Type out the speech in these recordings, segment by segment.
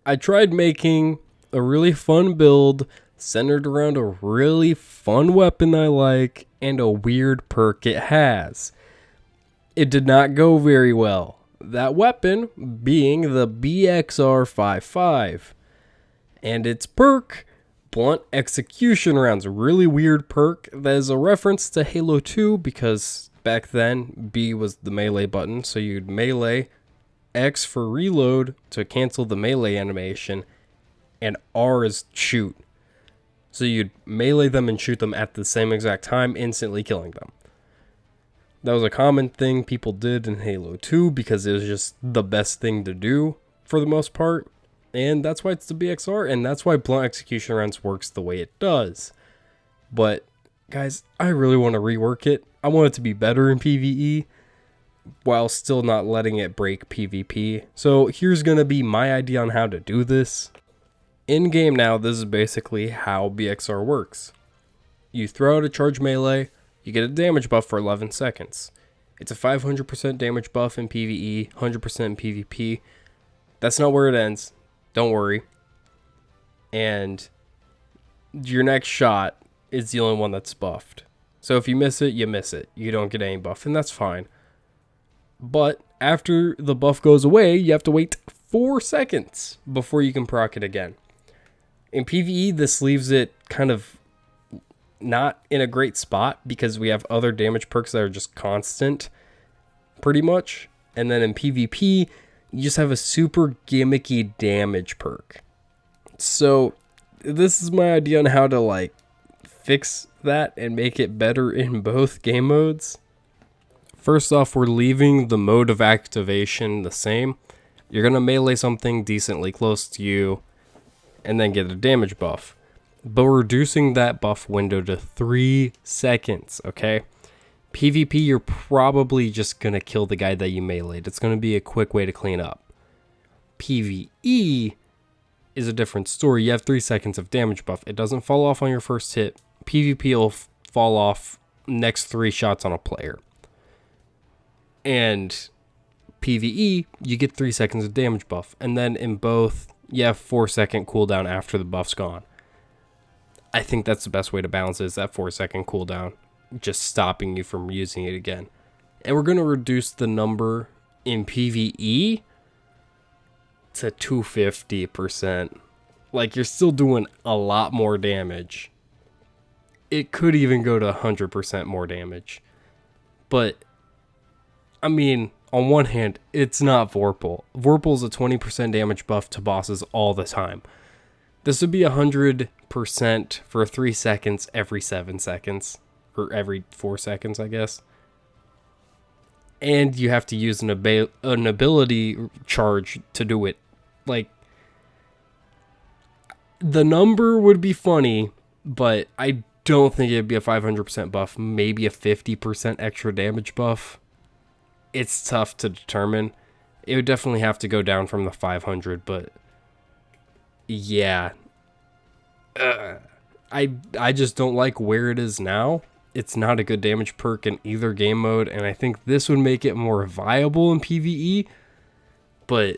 I tried making a really fun build centered around a really fun weapon I like and a weird perk it has. It did not go very well. That weapon being the BxR 55 and its perk, blunt execution rounds. A really weird perk that is a reference to Halo 2 because back then B was the melee button, so you'd melee, X for reload to cancel the melee animation, and R is shoot. So you'd melee them and shoot them at the same exact time, instantly killing them. That was a common thing people did in Halo 2 because it was just the best thing to do for the most part. And that's why it's the BxR, and that's why blunt execution rounds works the way it does. But, guys, I really want to rework it. I want it to be better in PvE, while still not letting it break PvP. So here's going to be my idea on how to do this. In game now, this is basically how BxR works. You throw out a charge melee, you get a damage buff for 11 seconds. It's a 500% damage buff in PvE, 100% in PvP. That's not where it ends. Don't worry. And your next shot is the only one that's buffed. So if you miss it, you miss it. You don't get any buff, and that's fine. But after the buff goes away, you have to wait 4 seconds before you can proc it again. In PvE, this leaves it kind of not in a great spot because we have other damage perks that are just constant, pretty much. And then in PvP, you just have a super gimmicky damage perk. So this is my idea on how to fix that and make it better in both game modes. First off, we're leaving the mode of activation the same. You're going to melee something decently close to you and then get a damage buff. But we're reducing that buff window to 3 seconds, okay? PvP, you're probably just going to kill the guy that you meleeed. It's going to be a quick way to clean up. PvE is a different story. You have 3 seconds of damage buff. It doesn't fall off on your first hit. PvP will fall off next 3 shots on a player. And PvE, you get 3 seconds of damage buff. And then in both, you have 4-second cooldown after the buff's gone. I think that's the best way to balance it, is that 4-second cooldown, just stopping you from using it again. And we're going to reduce the number in PvE to 250%. Like, you're still doing a lot more damage. It could even go to 100% more damage. But, I mean, on one hand, it's not Vorpal. Vorpal's a 20% damage buff to bosses all the time. This would be 100% for 3 seconds every 7 seconds. Or every 4 seconds, I guess. And you have to use an ability charge to do it. Like, the number would be funny, but I don't think it'd be a 500% buff. Maybe a 50% extra damage buff. It's tough to determine. It would definitely have to go down from the 500, but yeah. I just don't like where it is now. It's not a good damage perk in either game mode, and I think this would make it more viable in PvE, but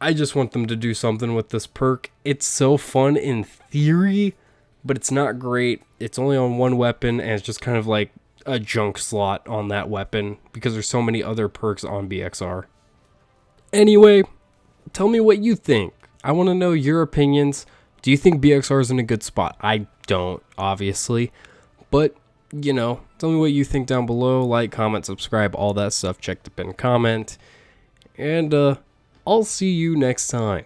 I just want them to do something with this perk. It's so fun in theory, but it's not great. It's only on one weapon, and it's just kind of like a junk slot on that weapon because there's so many other perks on BxR. Anyway, tell me what you think. I want to know your opinions. Do you think BxR is in a good spot? I don't, obviously. But, you know, tell me what you think down below. Like, comment, subscribe, all that stuff. Check the pinned comment. And I'll see you next time.